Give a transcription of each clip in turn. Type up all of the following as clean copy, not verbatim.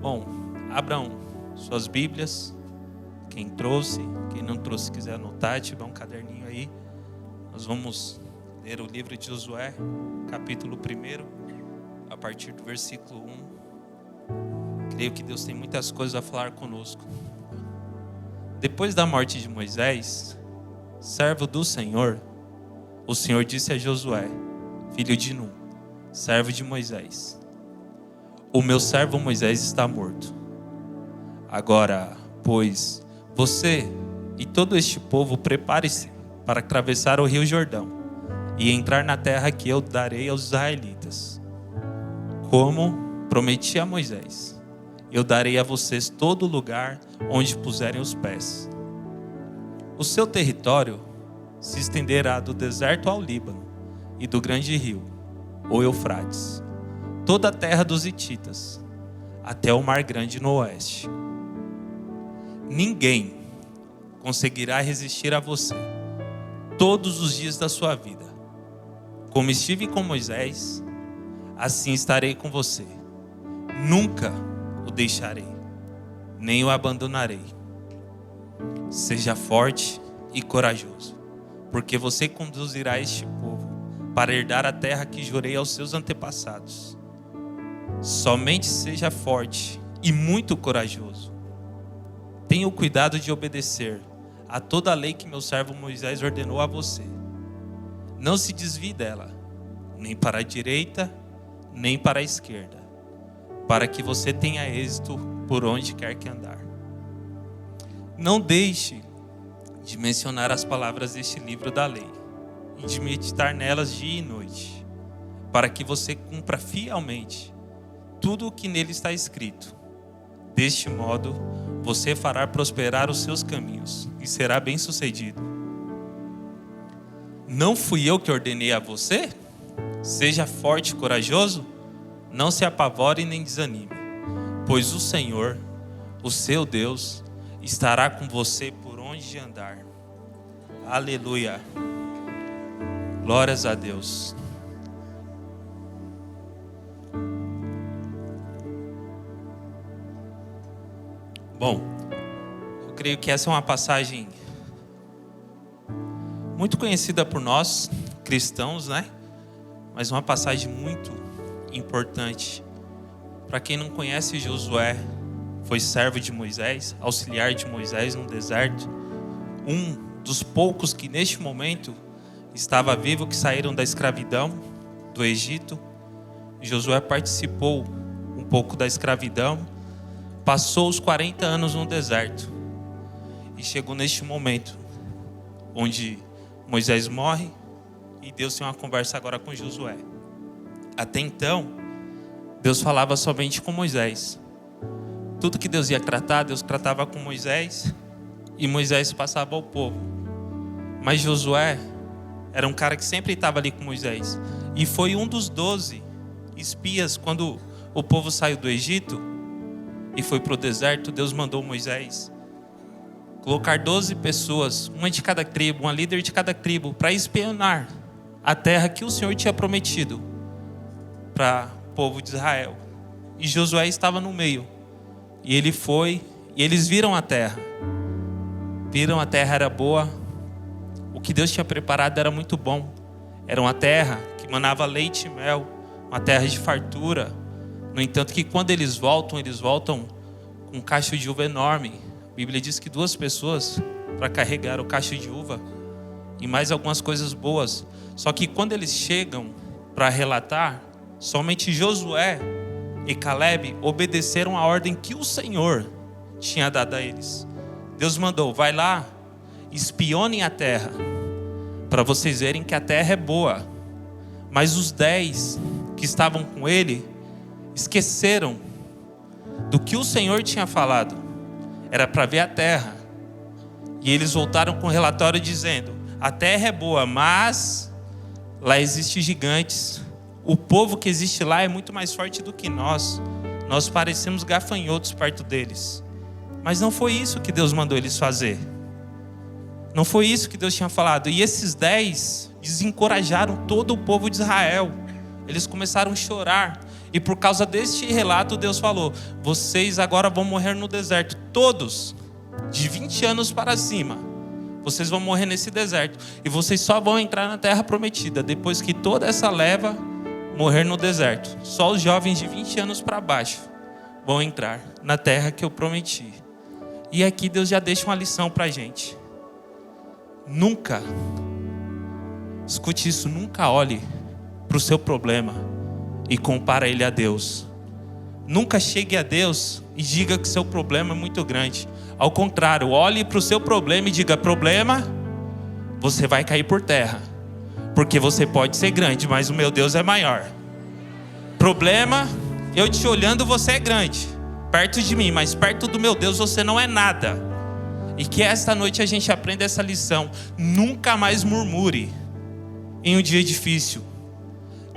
Bom, abram suas Bíblias. Quem trouxe, quem não trouxe, quiser anotar, tiver um caderninho aí. Nós vamos ler o livro de Josué, capítulo 1, a partir do versículo 1. Creio que Deus tem muitas coisas a falar conosco. Depois da morte de Moisés, servo do Senhor, o Senhor disse a Josué, filho de Nun, servo de Moisés: o meu servo Moisés está morto. Agora, pois, você e todo este povo prepare-se para atravessar o rio Jordão e entrar na terra que eu darei aos israelitas. Como prometi a Moisés, eu darei a vocês todo lugar onde puserem os pés. O seu território se estenderá do deserto ao Líbano e do grande rio, o Eufrates, toda a terra dos hititas, até o mar grande no oeste. Ninguém conseguirá resistir a você todos os dias da sua vida. Como estive com Moisés, assim estarei com você. Nunca o deixarei, nem o abandonarei. Seja forte e corajoso, porque você conduzirá este povo para herdar a terra que jurei aos seus antepassados. Somente seja forte e muito corajoso. Tenha o cuidado de obedecer a toda a lei que meu servo Moisés ordenou a você. Não se desvie dela, nem para a direita, nem para a esquerda, para que você tenha êxito por onde quer que andar. Não deixe de mencionar as palavras deste livro da lei e de meditar nelas dia e noite, para que você cumpra fielmente tudo o que nele está escrito. Deste modo, você fará prosperar os seus caminhos e será bem-sucedido. Não fui eu que ordenei a você? Seja forte e corajoso, não se apavore nem desanime, pois o Senhor, o seu Deus, estará com você por onde andar. Aleluia. Glórias a Deus. Bom, eu creio que essa é uma passagem muito conhecida por nós, cristãos, né? Mas uma passagem muito importante. Para quem não conhece, Josué foi servo de Moisés, auxiliar de Moisés no deserto. Um dos poucos que neste momento estava vivo, que saíram da escravidão do Egito. Josué participou um pouco da escravidão. Passou os 40 anos no deserto e chegou neste momento onde Moisés morre e Deus tem uma conversa agora com Josué. Até então, Deus falava somente com Moisés. Tudo que Deus ia tratar, Deus tratava com Moisés e Moisés passava ao povo. Mas Josué era um cara que sempre estava ali com Moisés e foi um dos 12 espias quando o povo saiu do Egito e foi para o deserto. Deus mandou Moisés colocar 12 pessoas, uma de cada tribo, uma líder de cada tribo, para espionar a terra que o Senhor tinha prometido para o povo de Israel. E Josué estava no meio. E ele foi, e eles viram a terra. Viram a terra era boa. O que Deus tinha preparado era muito bom. Era uma terra que manava leite e mel, uma terra de fartura. No entanto, que quando eles voltam com um cacho de uva enorme. A Bíblia diz que 2 pessoas para carregar o cacho de uva e mais algumas coisas boas. Só que quando eles chegam para relatar, somente Josué e Caleb obedeceram a ordem que o Senhor tinha dado a eles. Deus mandou: vai lá, espionem a terra, para vocês verem que a terra é boa. Mas os 10 que estavam com ele esqueceram do que o Senhor tinha falado. Era para ver a terra. E eles voltaram com um relatório dizendo: a terra é boa, mas lá existem gigantes. O povo que existe lá é muito mais forte do que nós. Nós parecemos gafanhotos perto deles. Mas não foi isso que Deus mandou eles fazer. Não foi isso que Deus tinha falado. E esses 10 desencorajaram todo o povo de Israel. Eles começaram a chorar. E por causa deste relato, Deus falou: vocês agora vão morrer no deserto. Todos, de 20 anos para cima, vocês vão morrer nesse deserto. E vocês só vão entrar na terra prometida depois que toda essa leva morrer no deserto. Só os jovens de 20 anos para baixo vão entrar na terra que eu prometi. E aqui Deus já deixa uma lição para a gente. Nunca, escute isso, nunca olhe para o seu problema e compara ele a Deus. Nunca chegue a Deus e diga que seu problema é muito grande. Ao contrário, olhe para o seu problema e diga: problema, você vai cair por terra, porque você pode ser grande, mas o meu Deus é maior. Problema, eu te olhando, você é grande perto de mim, mas perto do meu Deus você não é nada. E que esta noite a gente aprenda essa lição. Nunca mais murmure em um dia difícil.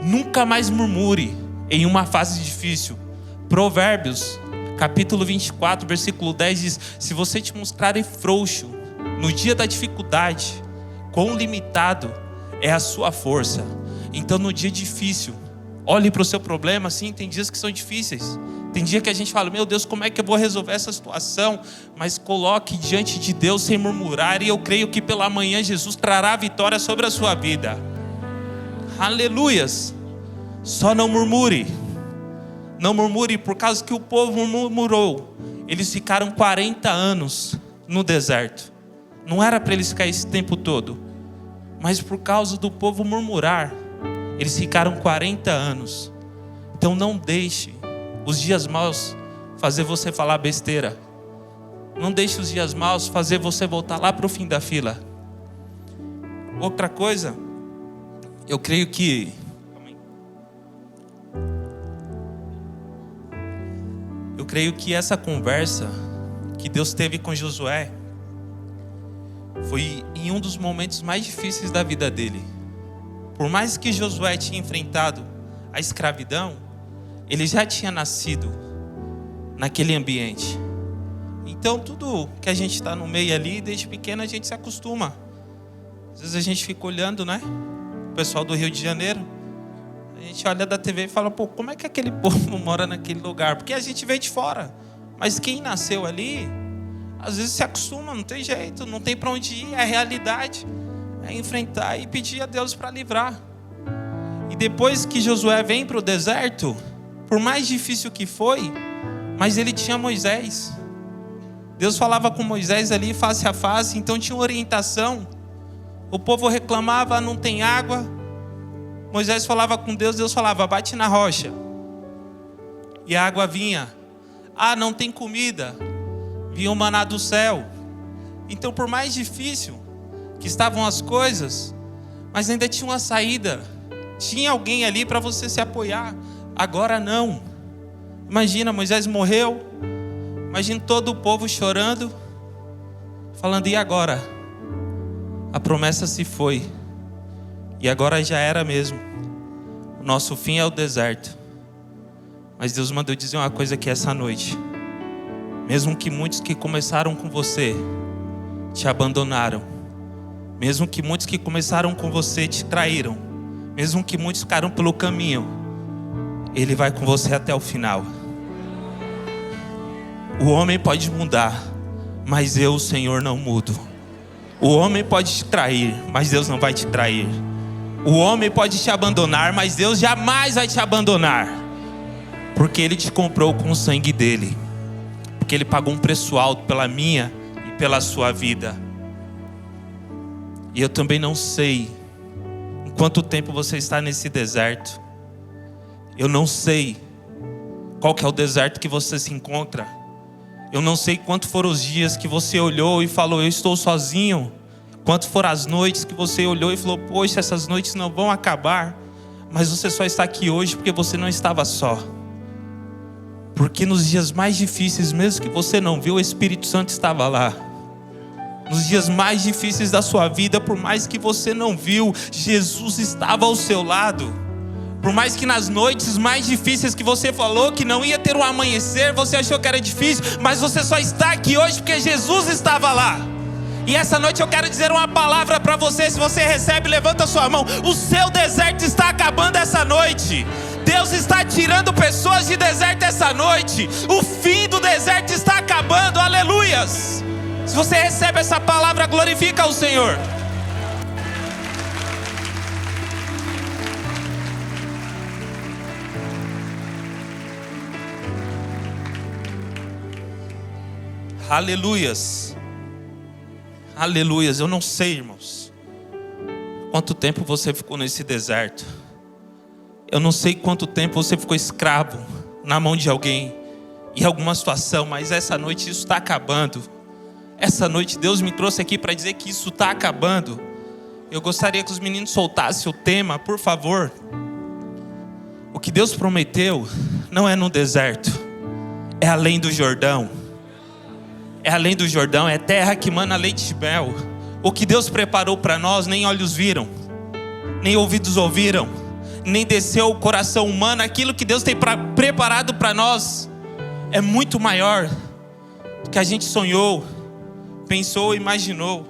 Nunca mais murmure em uma fase difícil. Provérbios, capítulo 24, versículo 10 diz: se você te mostrar frouxo no dia da dificuldade, quão limitado é a sua força. Então no dia difícil, olhe para o seu problema. Sim, tem dias que são difíceis. Tem dia que a gente fala: meu Deus, como é que eu vou resolver essa situação? Mas coloque diante de Deus sem murmurar. E eu creio que pela manhã Jesus trará vitória sobre a sua vida. Aleluias. Só não murmure. Não murmure por causa que o povo murmurou. Eles ficaram 40 anos no deserto. Não era para eles ficar esse tempo todo. Mas por causa do povo murmurar, eles ficaram 40 anos. Então não deixe os dias maus fazer você falar besteira. Não deixe os dias maus fazer você voltar lá para o fim da fila. Outra coisa, eu creio que essa conversa que Deus teve com Josué foi em um dos momentos mais difíceis da vida dele. Por mais que Josué tinha enfrentado a escravidão, ele já tinha nascido naquele ambiente. Então tudo que a gente está no meio ali, desde pequeno a gente se acostuma. Às vezes a gente fica olhando, né? O pessoal do Rio de Janeiro, a gente olha da TV e fala: pô, como é que aquele povo mora naquele lugar? Porque a gente veio de fora. Mas quem nasceu ali, às vezes se acostuma, não tem jeito, não tem para onde ir, é a realidade. É enfrentar e pedir a Deus para livrar. E depois que Josué vem para o deserto, por mais difícil que foi, mas ele tinha Moisés. Deus falava com Moisés ali face a face, então tinha orientação. O povo reclamava: não tem água. Moisés falava com Deus, Deus falava: bate na rocha. E a água vinha. Ah, não tem comida. Vinha o maná do céu. Então por mais difícil que estavam as coisas, mas ainda tinha uma saída. Tinha alguém ali para você se apoiar. Agora não. Imagina, Moisés morreu. Imagina todo o povo chorando, falando: e agora? A promessa se foi. E agora já era mesmo. O nosso fim é o deserto. Mas Deus mandou dizer uma coisa aqui essa noite. Mesmo que muitos que começaram com você te abandonaram, mesmo que muitos que começaram com você te traíram, mesmo que muitos ficaram pelo caminho, Ele vai com você até o final. O homem pode mudar, mas eu, o Senhor, não mudo. O homem pode te trair, mas Deus não vai te trair. O homem pode te abandonar, mas Deus jamais vai te abandonar. Porque Ele te comprou com o sangue dEle. Porque Ele pagou um preço alto pela minha e pela sua vida. E eu também não sei em quanto tempo você está nesse deserto. Eu não sei qual que é o deserto que você se encontra. Eu não sei quanto foram os dias que você olhou e falou: eu estou sozinho. Quanto foram as noites que você olhou e falou: poxa, essas noites não vão acabar. Mas você só está aqui hoje porque você não estava só. Porque nos dias mais difíceis, mesmo que você não viu, o Espírito Santo estava lá. Nos dias mais difíceis da sua vida, por mais que você não viu, Jesus estava ao seu lado. Por mais que nas noites mais difíceis que você falou que não ia ter um amanhecer, você achou que era difícil, mas você só está aqui hoje porque Jesus estava lá. E essa noite eu quero dizer uma palavra para você. Se você recebe, levanta a sua mão. O seu deserto está acabando essa noite. Deus está tirando pessoas de deserto essa noite. O fim do deserto está acabando. Aleluias. Se você recebe essa palavra, glorifica o Senhor. Aleluias. Aleluias. Eu não sei, irmãos, quanto tempo você ficou nesse deserto. Eu não sei quanto tempo você ficou escravo na mão de alguém, em alguma situação, mas essa noite isso está acabando. Essa noite Deus me trouxe aqui para dizer que isso está acabando. Eu gostaria que os meninos soltassem o tema, por favor. O que Deus prometeu não é no deserto, é além do Jordão. É além do Jordão, é terra que mana leite e mel. O que Deus preparou para nós, nem olhos viram, nem ouvidos ouviram, nem desceu o coração humano. Aquilo que Deus tem preparado para nós é muito maior do que a gente sonhou, pensou, imaginou.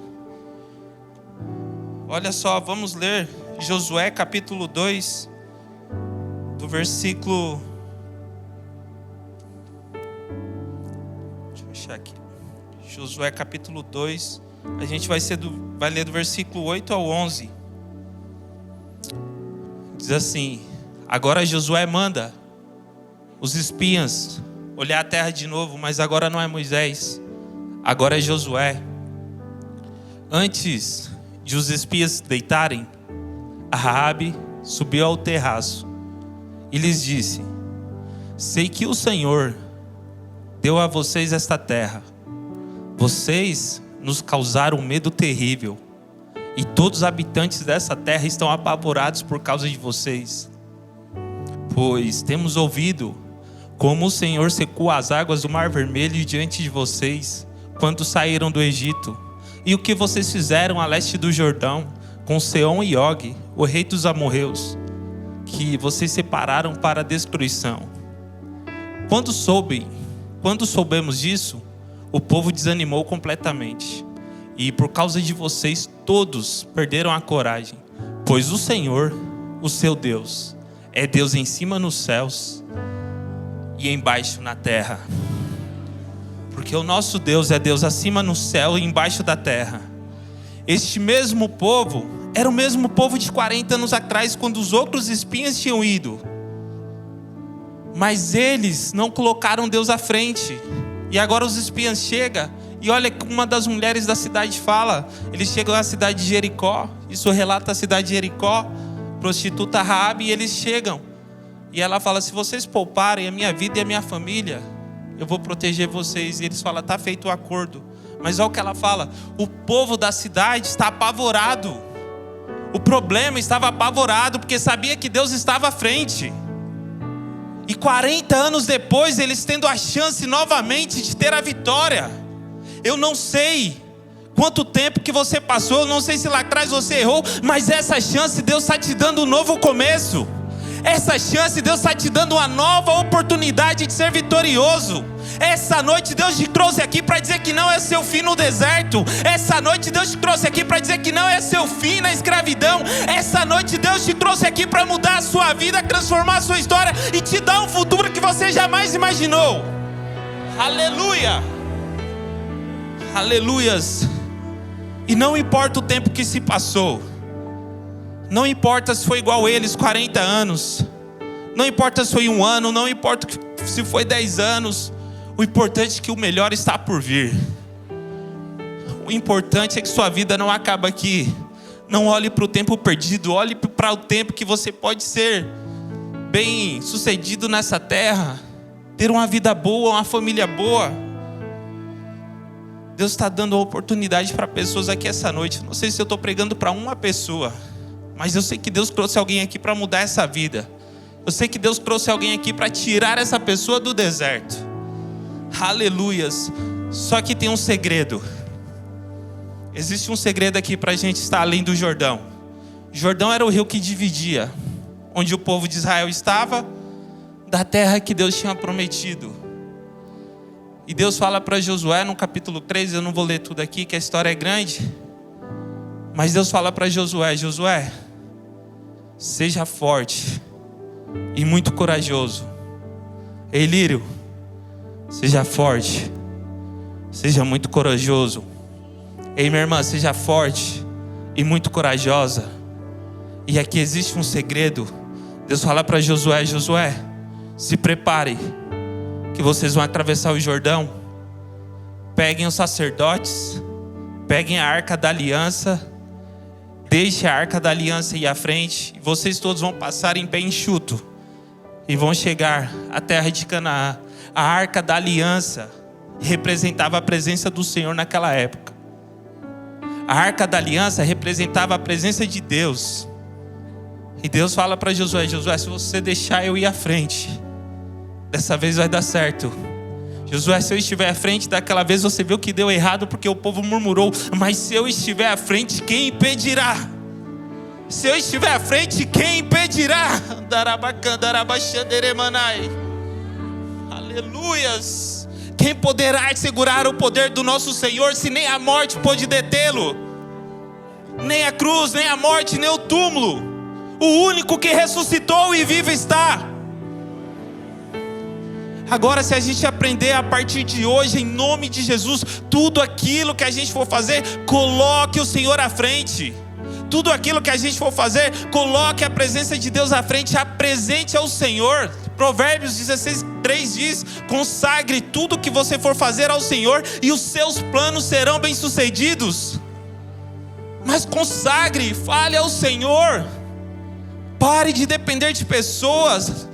Olha só, vamos ler Josué capítulo 2, do versículo... Deixa eu achar aqui. Josué capítulo 2, a gente vai ler do versículo 8 ao 11. Diz assim: agora Josué manda os espias olhar a terra de novo, mas agora não é Moisés, agora é Josué. Antes de os espias deitarem, a Raabe subiu ao terraço e lhes disse: sei que o Senhor deu a vocês esta terra. Vocês nos causaram um medo terrível, e todos os habitantes dessa terra estão apavorados por causa de vocês. Pois temos ouvido como o Senhor secou as águas do Mar Vermelho diante de vocês, quando saíram do Egito, e o que vocês fizeram a leste do Jordão, com Seom e Og, o rei dos amorreus, que vocês separaram para a destruição. Quando soubemos disso, o povo desanimou completamente, e por causa de vocês todos perderam a coragem, pois o Senhor, o seu Deus, é Deus em cima nos céus e embaixo na terra. Porque o nosso Deus é Deus acima no céu e embaixo da terra. Este mesmo povo era o mesmo povo de 40 anos atrás, quando os outros espias tinham ido, mas eles não colocaram Deus à frente. E agora os espias chegam, e olha que uma das mulheres da cidade fala. Eles chegam à cidade de Jericó, isso relata a cidade de Jericó, prostituta Raabe, e eles chegam, e ela fala: se vocês pouparem a minha vida e a minha família, eu vou proteger vocês. E eles falam: está feito o acordo. Mas olha o que ela fala: o povo da cidade está apavorado. O problema estava apavorado, porque sabia que Deus estava à frente. E 40 anos depois, eles tendo a chance novamente de ter a vitória. Eu não sei quanto tempo que você passou, eu não sei se lá atrás você errou, mas essa chance Deus está te dando um novo começo. Essa chance Deus está te dando uma nova oportunidade de ser vitorioso. Essa noite Deus te trouxe aqui para dizer que não é seu fim no deserto. Essa noite Deus te trouxe aqui para dizer que não é seu fim na escravidão. Essa noite Deus te trouxe aqui para mudar a sua vida, transformar a sua história e te dar um futuro que você jamais imaginou. Aleluia. Aleluias. E não importa o tempo que se passou, não importa se foi igual eles, 40 anos, não importa se foi 1 ano, não importa se foi 10 anos, o importante é que o melhor está por vir. O importante é que sua vida não acaba aqui. Não olhe para o tempo perdido, olhe para o tempo que você pode ser bem sucedido nessa terra, ter uma vida boa, uma família boa. Deus está dando a oportunidade para pessoas aqui essa noite. Não sei se eu estou pregando para uma pessoa, mas eu sei que Deus trouxe alguém aqui para mudar essa vida. Eu sei que Deus trouxe alguém aqui para tirar essa pessoa do deserto. Aleluias. Só que tem um segredo. Existe um segredo aqui para a gente estar além do Jordão. Jordão era o rio que dividia onde o povo de Israel estava da terra que Deus tinha prometido. E Deus fala para Josué no capítulo 3, eu não vou ler tudo aqui, que a história é grande. Mas Deus fala para Josué: Josué, seja forte, e muito corajoso. Ei, Lírio, seja forte, seja muito corajoso. Ei, minha irmã, seja forte e muito corajosa. E aqui existe um segredo. Deus fala para Josué: Josué, se prepare, que vocês vão atravessar o Jordão. Peguem os sacerdotes, peguem a arca da aliança, deixe a arca da aliança ir à frente, e vocês todos vão passar em pé enxuto e vão chegar à terra de Canaã. A arca da aliança representava a presença do Senhor naquela época. A arca da aliança representava a presença de Deus. E Deus fala para Josué: Josué, se você deixar eu ir à frente, dessa vez vai dar certo. Josué, se eu estiver à frente, daquela vez você viu que deu errado porque o povo murmurou, mas se eu estiver à frente, quem impedirá? Se eu estiver à frente, quem impedirá? Aleluias! Quem poderá segurar o poder do nosso Senhor, se nem a morte pôde detê-lo? Nem a cruz, nem a morte, nem o túmulo. O único que ressuscitou e vivo está. Agora, se a gente aprender a partir de hoje, em nome de Jesus, tudo aquilo que a gente for fazer, coloque o Senhor à frente. Tudo aquilo que a gente for fazer, coloque a presença de Deus à frente, apresente ao Senhor. Provérbios 16:3 diz: consagre tudo que você for fazer ao Senhor e os seus planos serão bem-sucedidos. Mas consagre, fale ao Senhor. Pare de depender de pessoas.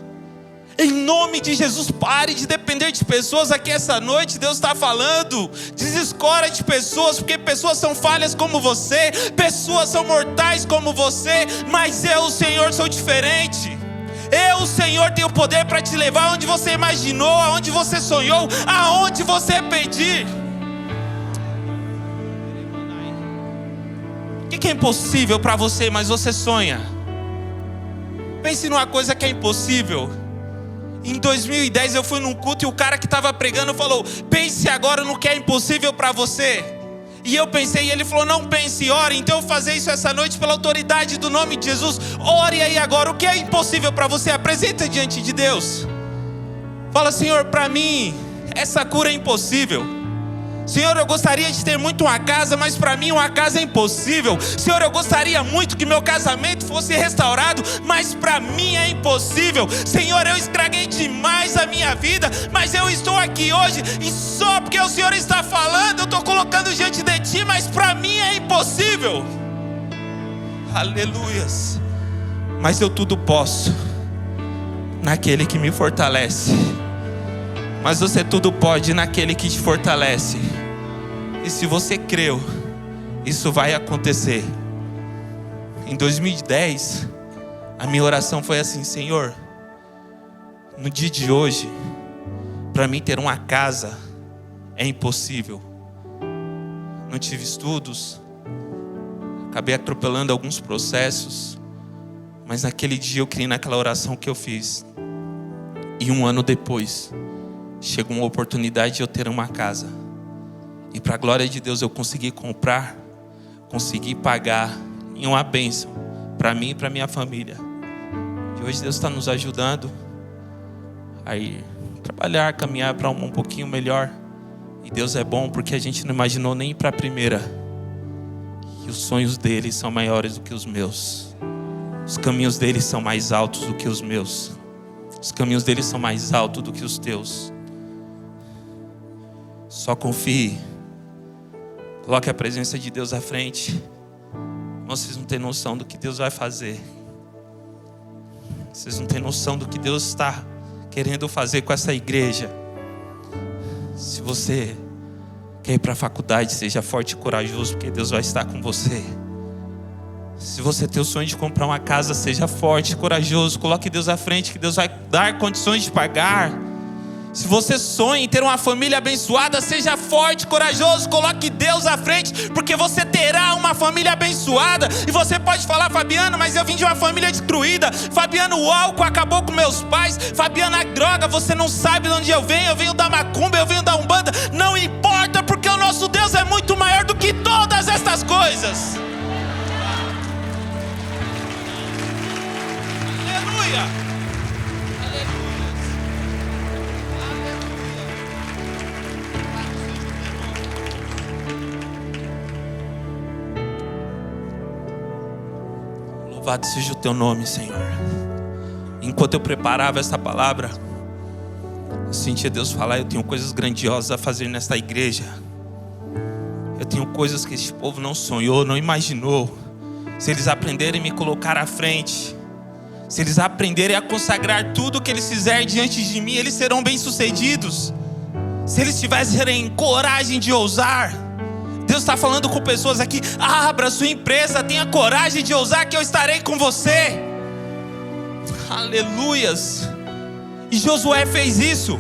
Em nome de Jesus, pare de depender de pessoas. Aqui essa noite Deus está falando: desescora de pessoas, porque pessoas são falhas como você, pessoas são mortais como você, mas eu, o Senhor, sou diferente. Eu, o Senhor, tenho poder para te levar aonde você imaginou, aonde você sonhou, aonde você pedir. O que é impossível para você, mas você sonha? Pense numa coisa que é impossível. Em 2010 eu fui num culto e o cara que estava pregando falou: pense agora no que é impossível para você. E eu pensei, e ele falou: não pense, ore. Então eu vou fazer isso essa noite pela autoridade do nome de Jesus. Ore aí agora, o que é impossível para você? Apresenta diante de Deus. Fala: Senhor, para mim essa cura é impossível. Senhor, eu gostaria de ter muito uma casa, mas para mim uma casa é impossível. Senhor, eu gostaria muito que meu casamento fosse restaurado, mas para mim é impossível. Senhor, eu estraguei demais a minha vida, mas eu estou aqui hoje e só porque o Senhor está falando, eu estou colocando diante de Ti, mas para mim é impossível. Aleluias. Mas eu tudo posso naquele que me fortalece. Mas você tudo pode naquele que te fortalece. E se você creu, isso vai acontecer. Em 2010, a minha oração foi assim: Senhor, no dia de hoje, para mim ter uma casa é impossível. Não tive estudos, acabei atropelando alguns processos, mas naquele dia eu criei naquela oração que eu fiz. E 1 ano depois, chegou uma oportunidade de eu ter uma casa. E para a glória de Deus eu consegui comprar, consegui pagar, em uma bênção para mim e para minha família. E hoje Deus está nos ajudando a ir trabalhar, caminhar para um pouquinho melhor. E Deus é bom porque a gente não imaginou nem ir para a primeira. E os sonhos dele são maiores do que os meus. Os caminhos dele são mais altos do que os meus. Os caminhos dele são mais altos do que os teus. Só confie. Coloque a presença de Deus à frente. Vocês não têm noção do que Deus vai fazer. Vocês não têm noção do que Deus está querendo fazer com essa igreja. Se você quer ir para a faculdade, seja forte e corajoso, porque Deus vai estar com você. Se você tem o sonho de comprar uma casa, seja forte e corajoso. Coloque Deus à frente, que Deus vai dar condições de pagar. Se você sonha em ter uma família abençoada, seja forte, corajoso, coloque Deus à frente, porque você terá uma família abençoada. E você pode falar: Fabiano, mas eu vim de uma família destruída. Fabiano, o álcool acabou com meus pais. Fabiano, a droga, você não sabe de onde eu venho da macumba, eu venho da umbanda. Não importa, porque o nosso Deus é muito maior do que todas estas coisas. Aleluia. Louvado seja o teu nome, Senhor. Enquanto eu preparava essa palavra, eu sentia Deus falar: eu tenho coisas grandiosas a fazer nesta igreja. Eu tenho coisas que este povo não sonhou, não imaginou. Se eles aprenderem a me colocar à frente, se eles aprenderem a consagrar tudo que eles fizerem diante de mim, eles serão bem-sucedidos. Se eles tivessem coragem de ousar. Deus está falando com pessoas aqui: abra sua empresa, tenha coragem de ousar, que eu estarei com você. Aleluias. E Josué fez isso.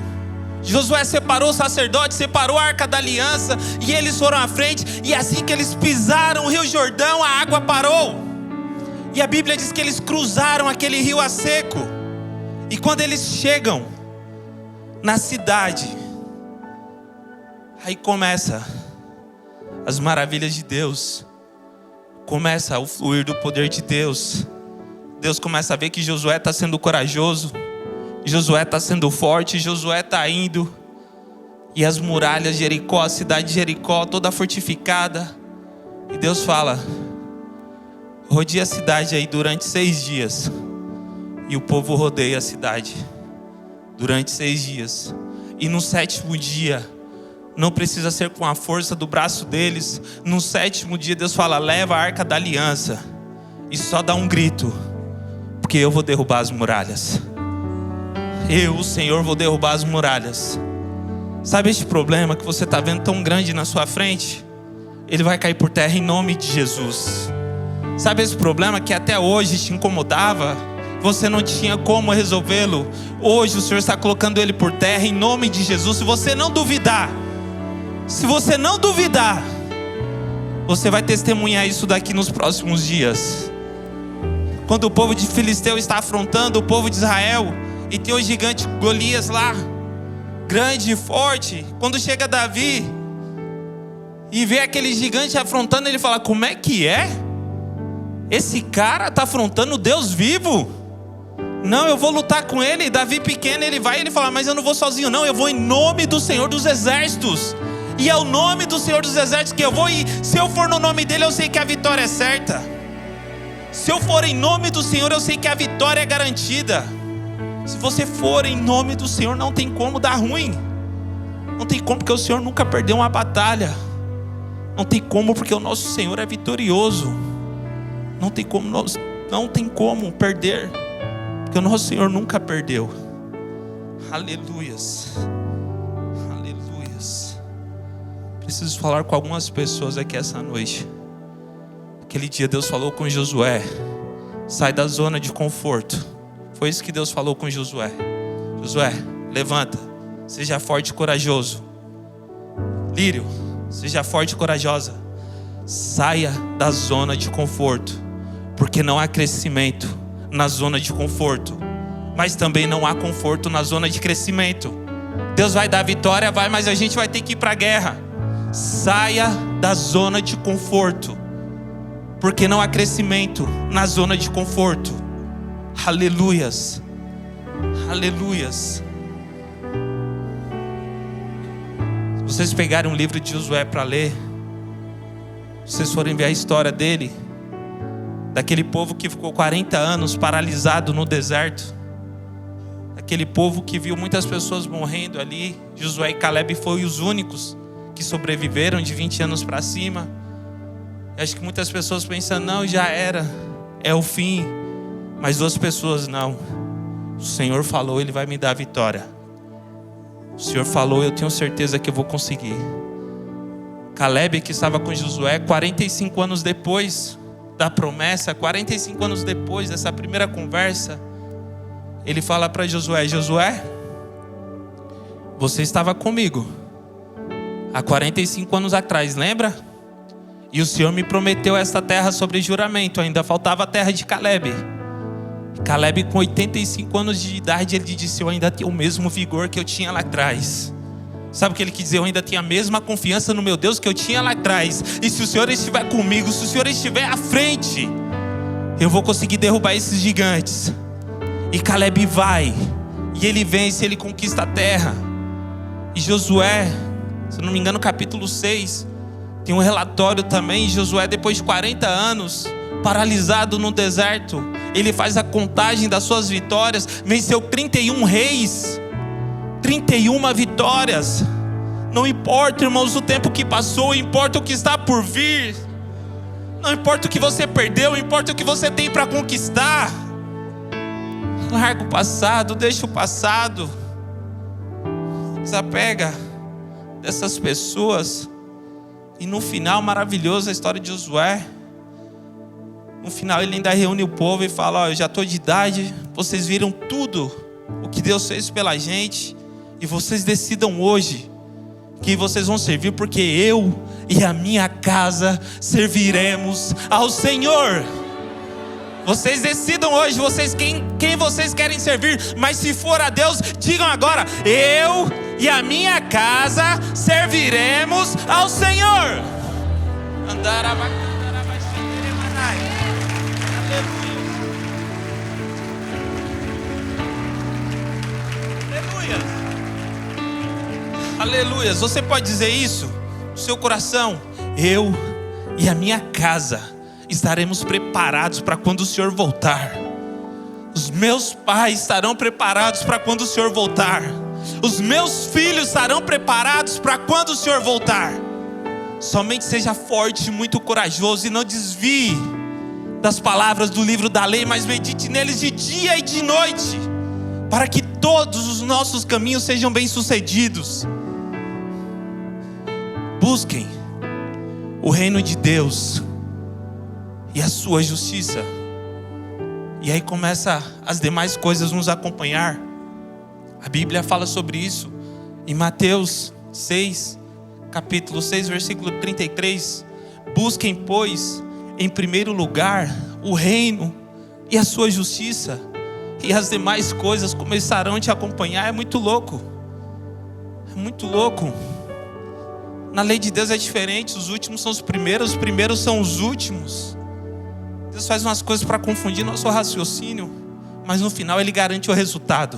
Josué separou o sacerdote, separou a Arca da Aliança, e eles foram à frente. E assim que eles pisaram o Rio Jordão, a água parou. E a Bíblia diz que eles cruzaram aquele rio a seco. E quando eles chegam na cidade, aí começa as maravilhas de Deus, começa o fluir do poder de Deus. Deus começa a ver que Josué está sendo corajoso, Josué está sendo forte, Josué está indo. E as muralhas de Jericó, a cidade de Jericó, toda fortificada. E Deus fala: rodei a cidade aí durante 6 dias. E o povo rodeia a cidade durante 6 dias. E no 7º dia, não precisa ser com a força do braço deles. No 7º dia Deus fala: leva a Arca da Aliança. E só dá um grito, porque eu vou derrubar as muralhas. Eu, o Senhor, vou derrubar as muralhas. Sabe este problema que você está vendo tão grande na sua frente? Ele vai cair por terra em nome de Jesus. Sabe esse problema que até hoje te incomodava? Você não tinha como resolvê-lo. Hoje o Senhor está colocando ele por terra em nome de Jesus. Se você não duvidar, você vai testemunhar isso daqui nos próximos dias. Quando o povo de Filisteu está afrontando o povo de Israel, e tem o gigante Golias lá, grande e forte. Quando chega Davi e vê aquele gigante afrontando, ele fala: como é que é? Esse cara está afrontando o Deus vivo? Não, eu vou lutar com ele. Davi pequeno, ele vai e ele fala: mas eu não vou sozinho não, eu vou em nome do Senhor dos Exércitos. E é o nome do Senhor dos Exércitos que eu vou, e se eu for no nome dele, eu sei que a vitória é certa. Se eu for em nome do Senhor, eu sei que a vitória é garantida. Se você for em nome do Senhor, não tem como dar ruim. Não tem como, porque o Senhor nunca perdeu uma batalha. Não tem como, porque o nosso Senhor é vitorioso. Não tem como perder, porque o nosso Senhor nunca perdeu. Aleluias. Aleluias. Preciso falar com algumas pessoas aqui essa noite. Aquele dia Deus falou com Josué: sai da zona de conforto. Foi isso que Deus falou com Josué. Josué, levanta, seja forte e corajoso. Lírio, seja forte e corajosa. Saia da zona de conforto, porque não há crescimento na zona de conforto, mas também não há conforto na zona de crescimento. Deus vai dar vitória, vai, mas a gente vai ter que ir para a guerra. Saia da zona de conforto, porque não há crescimento na zona de conforto. Aleluias. Aleluias. Se vocês pegarem um livro de Josué para ler, se vocês forem ver a história dele, daquele povo que ficou 40 anos paralisado no deserto, aquele povo que viu muitas pessoas morrendo ali. Josué e Caleb foram os únicos que sobreviveram de 20 anos para cima. Eu acho que muitas pessoas pensam: não, já era, é o fim. Mas 2 pessoas não. O Senhor falou, Ele vai me dar a vitória. O Senhor falou, eu tenho certeza que eu vou conseguir. Caleb, que estava com Josué 45 anos depois da promessa, 45 anos depois dessa primeira conversa, ele fala para Josué: Josué, você estava comigo há 45 anos atrás, lembra? E o Senhor me prometeu esta terra sobre juramento. Ainda faltava a terra de Caleb. Caleb, com 85 anos de idade, ele disse: eu ainda tenho o mesmo vigor que eu tinha lá atrás. Sabe o que ele quis dizer? Eu ainda tenho a mesma confiança no meu Deus que eu tinha lá atrás. E se o Senhor estiver comigo, se o Senhor estiver à frente, eu vou conseguir derrubar esses gigantes. E Caleb vai, e ele vence, ele conquista a terra. E Josué, se eu não me engano, capítulo 6, tem um relatório também. Josué, depois de 40 anos, paralisado no deserto, ele faz a contagem das suas vitórias, venceu 31 reis, 31 vitórias. Não importa, irmãos, o tempo que passou, importa o que está por vir. Não importa o que você perdeu, importa o que você tem para conquistar. Larga o passado, deixa o passado. Desapega dessas pessoas. E no final, maravilhoso a história de Josué. No final ele ainda reúne o povo e fala: ó, eu já estou de idade, vocês viram tudo o que Deus fez pela gente, e vocês decidam hoje que vocês vão servir, porque eu e a minha casa serviremos ao Senhor. Vocês decidam hoje, vocês quem vocês querem servir. Mas se for a Deus, digam agora: eu e a minha casa serviremos ao Senhor. Aleluias. Você pode dizer isso no seu coração: eu e a minha casa estaremos preparados para quando o Senhor voltar. Os meus pais estarão preparados para quando o Senhor voltar. Os meus filhos estarão preparados para quando o Senhor voltar. Somente seja forte, muito corajoso, e não desvie das palavras do livro da lei, mas medite neles de dia e de noite, para que todos os nossos caminhos sejam bem-sucedidos. Busquem o reino de Deus e a sua justiça, e aí começa as demais coisas nos acompanhar. A Bíblia fala sobre isso em Mateus 6, capítulo 6, versículo 33. Busquem, pois, em primeiro lugar o reino e a sua justiça, e as demais coisas começarão a te acompanhar. É muito louco. É muito louco. Na lei de Deus é diferente. Os últimos são os primeiros são os últimos. Deus faz umas coisas para confundir nosso raciocínio, mas no final Ele garante o resultado.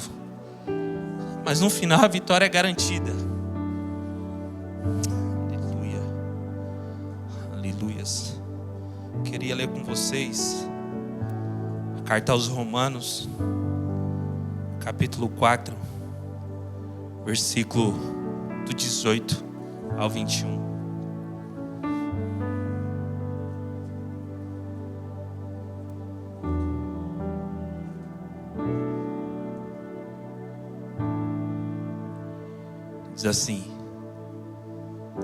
Mas no final a vitória é garantida. Aleluia. Aleluias. Queria ler com vocês a carta aos Romanos, capítulo 4, versículo do 18 ao 21. Diz assim: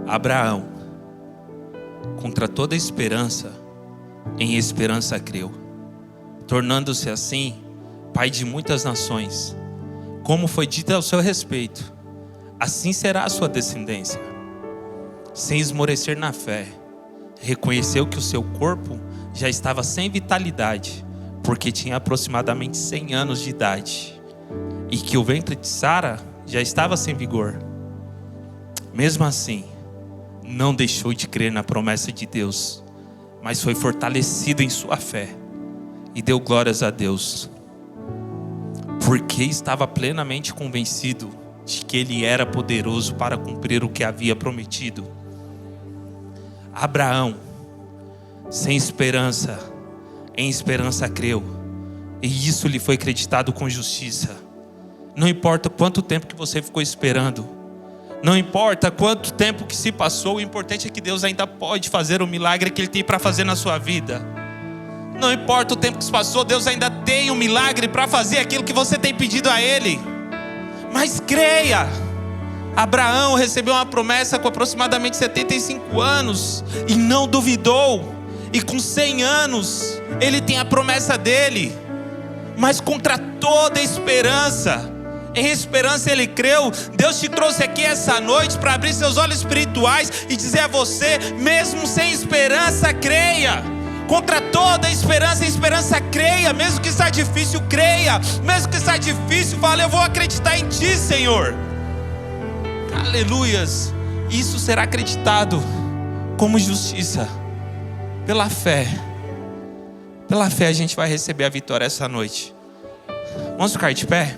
Abraão, contra toda esperança, em esperança creu, tornando-se assim pai de muitas nações, como foi dito ao seu respeito, assim será a sua descendência. Sem esmorecer na fé, reconheceu que o seu corpo já estava sem vitalidade, porque tinha aproximadamente 100 anos de idade, e que o ventre de Sara já estava sem vigor. Mesmo assim, não deixou de crer na promessa de Deus, mas foi fortalecido em sua fé e deu glórias a Deus, porque estava plenamente convencido de que Ele era poderoso para cumprir o que havia prometido. Abraão, sem esperança, em esperança creu, e isso lhe foi acreditado com justiça. Não importa quanto tempo que você ficou esperando, não importa quanto tempo que se passou, o importante é que Deus ainda pode fazer o milagre que Ele tem para fazer na sua vida. Não importa o tempo que se passou, Deus ainda tem um milagre para fazer aquilo que você tem pedido a Ele. Mas creia. Abraão recebeu uma promessa com aproximadamente 75 anos e não duvidou. E com 100 anos, ele tem a promessa dele. Mas contra toda esperança, em esperança ele creu. Deus te trouxe aqui essa noite para abrir seus olhos espirituais e dizer a você: mesmo sem esperança, creia. Contra toda esperança, em esperança creia. Mesmo que está difícil, creia. Mesmo que está difícil, fala: eu vou acreditar em Ti, Senhor. Aleluias. Isso será acreditado como justiça. Pela fé. Pela fé a gente vai receber a vitória essa noite. Vamos ficar de pé?